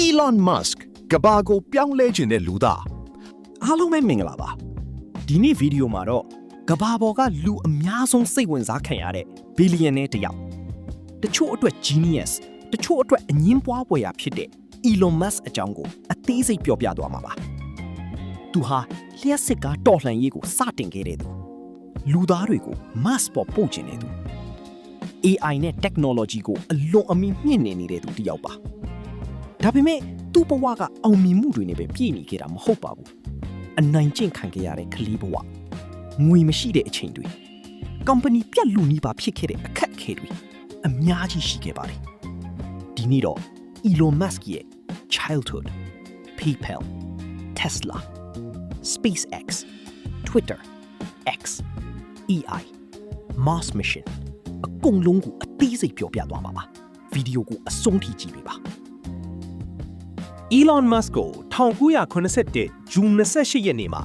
Elon Musk ကဘာကိုပြောင်းလဲခြင်းတဲ့လူသား အားလုံးပဲမင်္ဂလာပါဒီနေ့ဗီဒီယိုမှာတော့ကဘာပေါ်ကလူအများဆုံးစိတ်ဝင်စားခံရတဲ့ဘီလီယံနဲတစ်ယောက်တချို့အတွက် genius တချို့အတွက်အငင်းပွားပွဲရာဖြစ်တဲ့ Elon Musk အကြောင်းကိုအသေးစိတ်ပြောပြသွားမှာပါသူဟာလျှက်စစ်ကားတော်လှန်ရေးကိုစတင်ခဲ့တဲ့သူလူသားတွေကို Mars ပေါ်ပို့ခြင်းတဲ့သူ AI နဲ့ technology ကိုအလွန်အမင်းမြင့်နေနေတဲ့သူတစ်ယောက်ပါဒါပေမဲ့သူ့ဘဝကအောင်မြင်မှုတွေနဲ့ပဲပြည့်နေခဲ့တာမဟုတ်ပါဘူးအနိုင်ကျင့်ခံခဲ့ရတဲ့ကလေးဘဝငွေမရှိတဲ့အချိန်တွေ company ပြတ်လူနီးပါဖြစ်ခဲ့တဲ့အခက်အခဲတွေအများကြီးရှိခဲ့ပါတယ်ဒီနေ့တော့ Elon Musk ရဲ့ childhood PayPal Tesla SpaceX Twitter X AI Mars mission အကုန်လုံးကိုအသေးစိတ်ပြောပြသွားမှာပါဗီဒီယိုကိုအဆုံးထိကြည့်ပေးပါElon Musk ကို1981 ဇွန်28ရက်နေ့မှာ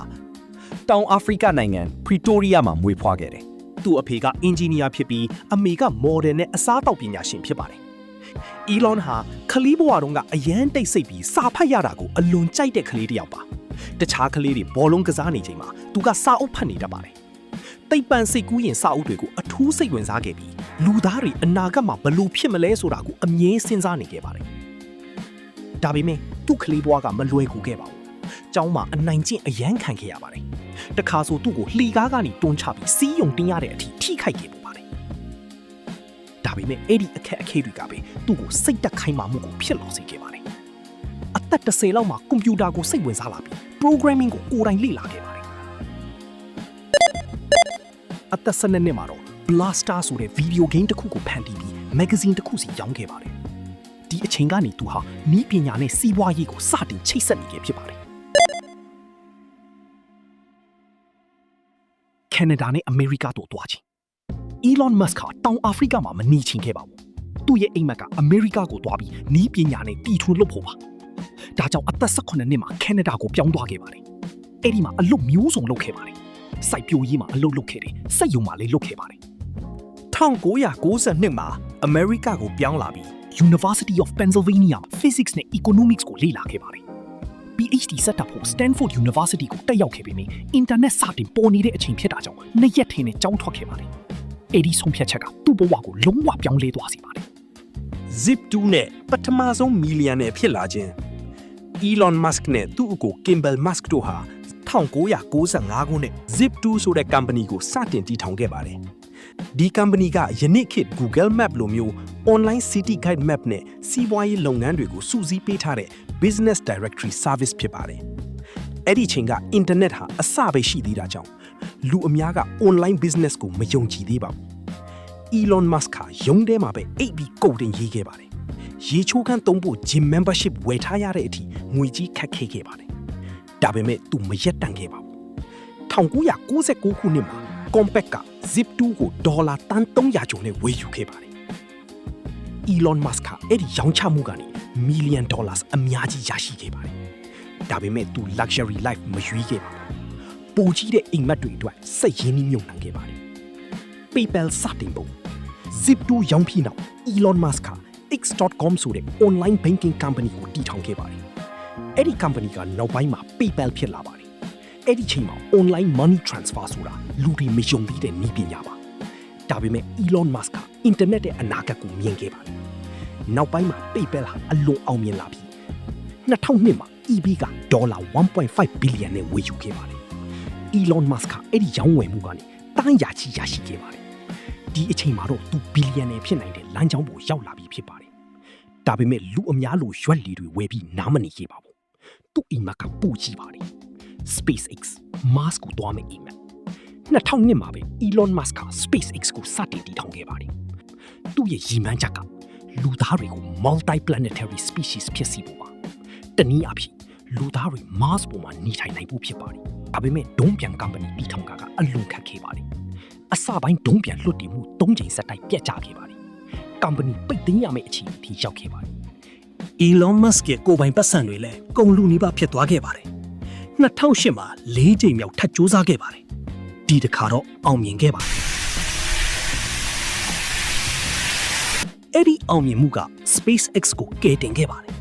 တောင်အာဖရိကနိုင်ငံပရီတိုးရီးယားမှာမွေးဖွားခဲ့တယ်။သူ့အဖေကအင်ဂျင်နီယာဖြစ်ပြီးအမေကမော်ဒယ်နဲ့အစားအသောက်ပညာရှင်ဖြစ်ပါတယ်။ Elon ဟာခလေးဘဝတုန်းကအရန်တိတ်ဆိတ်ပြီးစာဖတ်ရတာကိုအလွန်ကြိုက်တဲ့ကလေးတစ်ယောက်ပါ။တခြားကလေးတွေဘောလုံးကစားနေချိန်မှာသူကစာအုပ်ဖတ်နေတတ်ပါတယ်။သိပ္ပံစိတ်ကူးရင်စာအုပ်တွေကိုအထူးစိတ်ဝင်စားခဲ့ပြီးလူသားတွေအနာဂတ်မှာဘယ်လိုဖြစ်မလဲဆိုတာကိုအမြဲစဉ်းစားနေခဲ့ပါတယ်။ဒါပေမဲ့သူ့ကလေးဘဝကမလွယ်ကူခဲ့ပါဘူး။ကျောင်းမှာအနိုင်ကျင့်အယမ်းခံခဲ့ရပါတယ်။တခါဆိုသူ့ကိုလှီကားကနေတွန်းချပြီးစီးယုံတင်ရတဲ့အထိထိခိုက်ခဲ့ပူပါတယ်။ဒါပေမဲ့အဲ့ဒီအခက်အခဲတွေကပဲသူ့ကိုစိတ်သက်ခိုင်းမာမှုကိုဖြစ်လာစေခဲ့ပါတယ်။အသက်10လောက်မှာကွန်ပျူတာကိုစိတ်ဝင်စားလာပြီး programming ကိုကိုယ်တိုင်လေ့လာခဲ့ပါတယ်။အသက်12နှစ်မှာတော့ Blaster ဆိုတဲ့ video game တစ်ခုကိုဖန်တီးပြီး magazine တစ်ခုစီရောင်းခဲ့ပါတယ်။ဒီအချိန်ကနေသူဟာနီးပညာနဲ့စီးပွားရေးကိုစတင်ချိတ်ဆက်နေခဲ့ဖြစ်ပါတယ်။ကနေဒါနဲ့အမေရိကတို့တွားချင်း Elon Musk ဟာတောင်အာဖရိကမှာမနေချင်ခဲ့ပါဘူး။သူ့ရဲ့အိမ်မက်ကအမေရိကကိုတွားပြီးနီးပညာနဲ့တီထွင်လုပ်ဖို့ပါ။ဒါကြောင့်အသက်18နှစ်မှာကနေဒါကိုပြောင်းသွားခဲ့ပါတယ်။အဲ့ဒီမှာအလုပ်မျိုးစုံလုပ်ခဲ့ပါတယ်။စိုက်ပျိုးရေးမှာအလုပ်လုပ်ခဲ့တယ်။စက်ရုံမှာလည်းလုပ်ခဲ့ပါတယ်။1992မှာအမေရိကကိုပြောင်းလာပြီးUniversity of Pennsylvania Physics နဲ့ Economics ကိုလေ့လာခဲ့ပါတယ်။ PhD ဆက်တပ်ဖို့ Stanford University ကိုတက်ရောက်ခဲ့ပြီး internet စတင်ပေါ်နေတဲ့အချိန်ဖြစ်တာကြောင့်နှစ်ရက်ထင်းနဲ့ကျောင်းထွက်ခဲ့ပါတယ်။အဲဒီဆုံးဖြတ်ချက်ကသူ့ဘဝကိုလုံးဝပြောင်းလဲသွားစေပါတယ်။ Zip2 နဲ့ပထမဆုံးမီလီယံနယ်ဖြစ်လာခြင်း Elon Musk နဲ့သူ့အကို Kimbal Musk တို့ဟာ1995ခုနှစ် Zip2 ဆိုတဲ့ company ကိုစတင်တည်ထောင်ခဲ့ပါတယ်။ဒီ company ကယနေ့ခေတ် Google Map လိုမျိုး online city guide map နဲ့စီးပွားရေးလုပ်ငန်းတွေကိုစုစည်းပေးထားတဲ့ business directory service ဖြစ်ပါတယ်။အဲ့ဒီချိန်က internet ဟာအစပဲရှိသေးတာကြောင့်လူအများက online business ကိုမယုံကြည်သေးပါဘူး။ Elon Musk ဟာရုံးထဲမှာပဲအိပ်ပြီးကုတ်တင်ရေးခဲ့ပါတယ်။ရေချိုးခန်းသုံးဖို့ gym membership ဝယ်ထားရတဲ့အထိငွေကြီးခက်ခဲခဲ့ပါတယ်။ဒါပေမဲ့သူမရက်တန့်ခဲ့ပါဘူး။1999ခုနှစ်မှာ Compaq က Zip2 ကိုဒေါ်လာတန်300ကျော်နဲ့ဝယ်ယူခဲ့ပါတယ်။ Elon Musk ကအဲ့ဒီရောင်းချမှုကနေ $1 million အများကြီးရရှိခဲ့ပါတယ်။ဒါပေမဲ့သူ luxury life မရွေးခဲ့ပါဘူး။ပိုကြီးတဲ့အိမ်မက်တွေအတွက်စိတ်ရင်းနှီးမြှုပ်နှံခဲ့ပါတယ်။ PayPal စတင်ပုံ Zip2 ရောင်းပြီးနောက် Elon Musk က X.com ဆိုတဲ့ online banking company ကိုတည်ထောင်ခဲ့ပါတယ်။အဲ့ဒီ company ကနောက်ပိုင်းမှာ PayPal ဖြစ်လာပါတယ်။အဲ့ဒီချိန်မှာ online money transfer ဆိုတာလူတွေမယုံသေးတဲ့နည်းပညာပါ။ဒါပေမဲ့ Elon Musk က internet ရဲ့အနာဂတ်ကိုမြင်ခဲ့ပါတယ်။နောက်ပိုင်းမှာ PayPal ဟာအလွန်အောင်မြင်လာပြီး2002မှာ eBay ကဒေါ်လာ 1.5 billion နဲ့ဝယ်ယူခဲ့ပါတယ်။ Elon Musk ကအဲ့ဒီရောင်းဝယ်မှုကနေတန်းရာချီရရှိခဲ့ပါတယ်။ဒီအချိန်မှာတော့သူ billionaire ဖြစ်နိုင်တဲ့လမ်းကြောင်းပေါ်ရောက်လာပြီးဖြစ်ပါတယ်။ဒါပေမဲ့လူအများလိုရွက်လီတွေဝယ်ပြီးနားမနေခဲ့ပါဘူး။သူ့အိမ်မက်ကပူကြီးပါတယ်။ SpaceX Mars ကိုတွားမယ့်အိမ်မက်2002မှာပဲ Elon Musk က SpaceX ကိုစတင်တည်ထောင်ခဲ့ပါတယ်။သူ့ရဲ့ရည်မှန်းချက်ကလူသားတွေကို multi-planetary species ဖြစ်စီဖို့ပါ။တနည်းအားဖြင့်လူသားတွေ Mars ပေါ်မှာနေထိုင်နိုင်ဖို့ဖြစ်ပါတယ်။ဒါပေမဲ့ဒုံးပြန် company တည်ထောင်ကအလွန်ခက်ခဲပါတယ်။အစပိုင်းဒုံးပြန်လွှတ်တင်မှု3ကြိမ်ဆက်တိုက်ပြတ်ကျခဲ့ပါတယ်။ company ပိတ်သိမ်းရမယ့်အခြေအနေထိရောက်ခဲ့ပါတယ်။ Elon Musk ရဲ့ကိုယ်ပိုင်ပတ်စံတွေလည်းကုန်လူနီးပါးဖြစ်သွားခဲ့ပါတယ်။2008မှာ4ကြိမ်မြောက်ထပ်ကြိုးစားခဲ့ပါတယ်။ဒီတစ်ခါတော့အောင်မြင်ခဲ့ပါတယ်။အဲ့ဒီအောင်မြင်မှုက SpaceX ကိုကယ်တင်ခဲ့ပါတယ်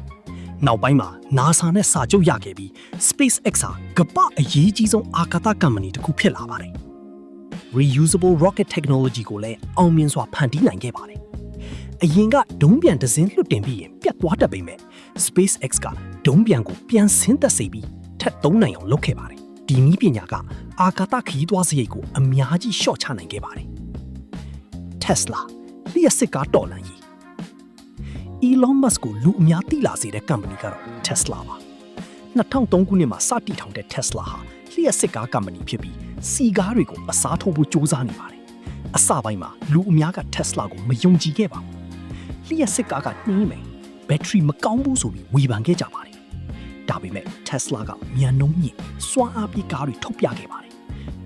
နောက်ပိုင်းမှာ NASA နဲ့စာချုပ်ရခဲ့ပြီး SpaceX ဟာကမ္ဘာအရေးကြီးဆုံးအာကာသကုမ္ပဏီတစ်ခုဖြစ်လာပါတယ်။ Reusable rocket technology ကိုလည်းအောင်မြင်စွာဖန်တီးနိုင်ခဲ့ပါတယ်။အရင်ကဒုံးပျံတစ်စင်းလွှတ်တင်ပြီးရင်ပြတ်သွားတတ်ပေမဲ့ SpaceX ကဒုံးပျံကိုပြန်ဆင်းသက်စေပြီးထပ်သုံးနိုင်အောင်လုပ်ခဲ့ပါတယ်။ဒီနည်းပညာကအာကာသခရီးသွားစရိတ်ကိုအများကြီးလျှော့ချနိုင်ခဲ့ပါတယ်။ Tesla လျှက်စစ်ကားတော်လှန်ရေး Elon Musk ကိုလူအများသိလာစေတဲ့ကုမ္ပဏီကတော့ Tesla ပါ2003ခုနှစ်မှာစတင်ထောင်တဲ့ Tesla ဟာလျှက်စစ်ကားကုမ္ပဏီဖြစ်ပြီးစီကားတွေကိုအစားထိုးဖို့ကြိုးစားနေပါတယ်အစပိုင်းမှာလူအများက Tesla ကိုမယုံကြည်ခဲ့ပါဘူးလျှက်စစ်ကားကနှင်းမယ်ဘက်ထရီမကောင်းဘူးဆိုပြီးဝေဖန်ခဲ့ကြပါတယ်ဒါပေမဲ့ Tesla ကမြန်နှုန်းမြင့်စွမ်းအားပြည့်ကားတွေထုတ်ပြခဲ့ပါတယ်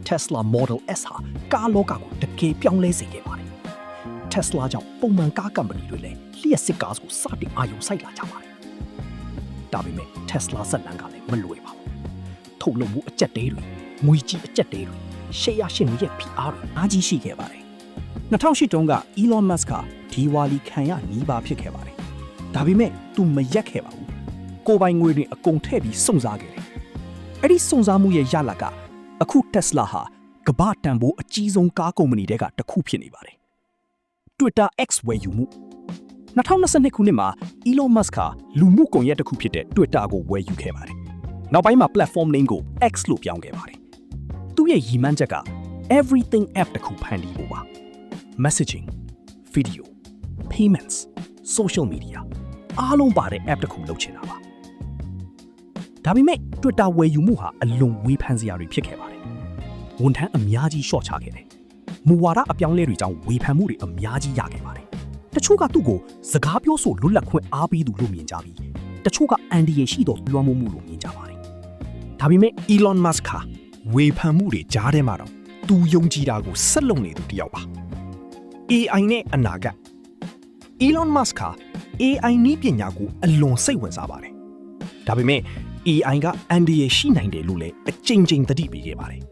Tesla Model S ဟာကားလောကကိုတကယ်ပြောင်းလဲစေခဲ့ပါတယ် Tesla ကြောင့်ပုံမှန်ကားကုမ္ပဏီတွေလည်းလျှက်စစ်ကားကိုစတင်အာရုံစိုက်လာကြပါတယ်။ဒါပေမဲ့ Tesla ဇာတ်လမ်းကလည်းမလွယ်ပါဘူး။ထုတ်လုပ်မှုအကျက်တဲတွေငွေကြီးအကျက်တဲတွေရှယ်ယာရှင်တွေရဲ့ဖိအားတွေအားကြီးရှိခဲ့ပါတယ်။2008တုန်းက Elon Musk ကဒီဝါလီခံရနီးပါဖြစ်ခဲ့ပါတယ်။ဒါပေမဲ့သူမရက်ခဲ့ပါဘူး။ကိုယ်ပိုင်ငွေတွေအကုန်ထည့်ပြီးစုံစားခဲ့တယ်။အဲ့ဒီစုံစားမှုရဲ့ရလဒ်ကအခု Tesla ဟာကမ္ဘာတန်ဖိုးအကြီးဆုံးကားကုမ္ပဏီတွေကတစ်ခုဖြစ်နေပါတယ်။ Twitter X ဝယ်ယူမှု2022ခုနှစ်မှာ Elon Musk ကလူမှုကွန်ရက်တစ်ခုဖြစ်တဲ့ Twitter ကိုဝယ်ယူခဲ့ပါတယ်။နောက်ပိုင်းမှာ platform name ကို X လို့ပြောင်းခဲ့ပါတယ်။သူ့ရဲ့ရည်မှန်းချက်က everything app တစ်ခုဖန်တီးဖို့ပါ။ messaging, video, payments, social media အားလုံးပါတဲ့ app တစ်ခုလုပ်ချင်တာပါ။ဒါပေမဲ့ Twitter ဝယ်ယူမှုဟာအလွန်ဝေဖန်စရာတွေဖြစ်ခဲ့ပါတယ်။ဝန်ထမ်းအများကြီးရှော့ချခဲ့တယ်။မူဝါဒအပြောင်းလဲတွေကြောင့်ဝေဖန်မှုတွေအများကြီးရခဲ့ပါတယ်။တချို့ကသူ့ကိုစကားပြောဆိုလွတ်လပ်ခွင့်အားပေးသူလို့မြင်ကြပြီးတချို့ကအန်ဒီယေရှိသောလွှမ်းမိုးမှုလို့မြင်ကြပါတယ်။ဒါပေမဲ့ Elon Musk ဟာဝေဖန်မှုတွေကြားထဲမှာတော့သူယုံကြည်တာကိုဆက်လုပ်နေသူတစ်ယောက်ပါ။ AI နဲ့အနာဂတ် Elon Musk ဟာ AI နည်းပညာကိုအလွန်စိတ်ဝင်စားပါတယ်။ဒါပေမဲ့ AI ကအန်ဒီယေရှိနိုင်တယ်လို့လည်းအကြိမ်ကြိမ်သတိပေးခဲ့ပါတယ်။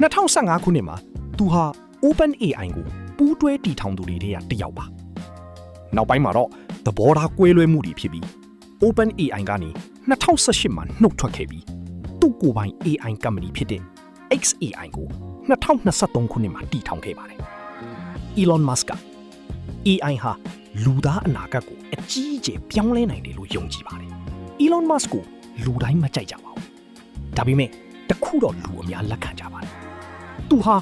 2015ခုနှစ်မှာသူဟာ OpenAI ကိုပူးတွဲတည်ထောင်သူတွေထဲကတစ်ယောက်ပါနောက်ပိုင်းမှာတော့သဘောထားကွဲလွဲမှုတွေဖြစ်ပြီး OpenAI ကနေ2018မှာနှုတ်ထွက်ခဲ့ပြီးသူ့ကိုယ်ပိုင် AI ကုမ္ပဏီဖြစ်တဲ့ XAI ကို2023ခုနှစ်မှာတည်ထောင်ခဲ့ပါတယ် Elon Musk က AI ဟာလူသားအနာဂတ်ကိုအကြီးအကျယ်ပြောင်းလဲနိုင်တယ်လို့ယုံကြည်ပါတယ် Elon Musk ကိုလူတိုင်းမကြိုက်ကြပါဘူးဒါပေမဲ့တခုတော့လူအများလက်ခံကြပါတယ်သူဟာ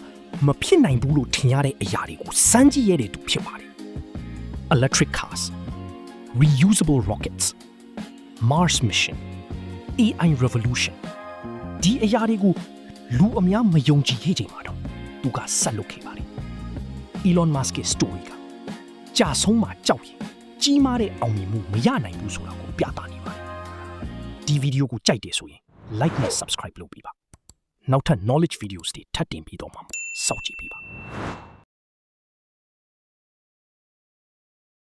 မဖြစ်နိုင်ဘူးလို့ထင်ရတဲ့အရာတွေကိုစမ်းကြည့်ရတဲ့သူဖြစ်ပါတယ် Electric cars, reusable rockets, Mars mission, AI revolution ဒီအရာတွေကိုလူအများမယုံကြည်ခဲ့ကြမှာတော့သူကဆက်လုပ်ခဲ့ပါတယ် Elon Musk ရဲ့ story ကကြာဆုံးမှာကြောက်ရင်ကြီးမားတဲ့အောင်မြင်မှုမရနိုင်ဘူးဆိုတာကိုပြသနေပါတယ်ဒီဗီဒီယိုကိုကြိုက်တယ်ဆိုရင် like နဲ့ subscribe လုပ်ပေးပါနောက်ထပ် knowledge videos တွေထပ်တင်ပြီးတော့မှာစောင့်ကြည့်ပေးပါ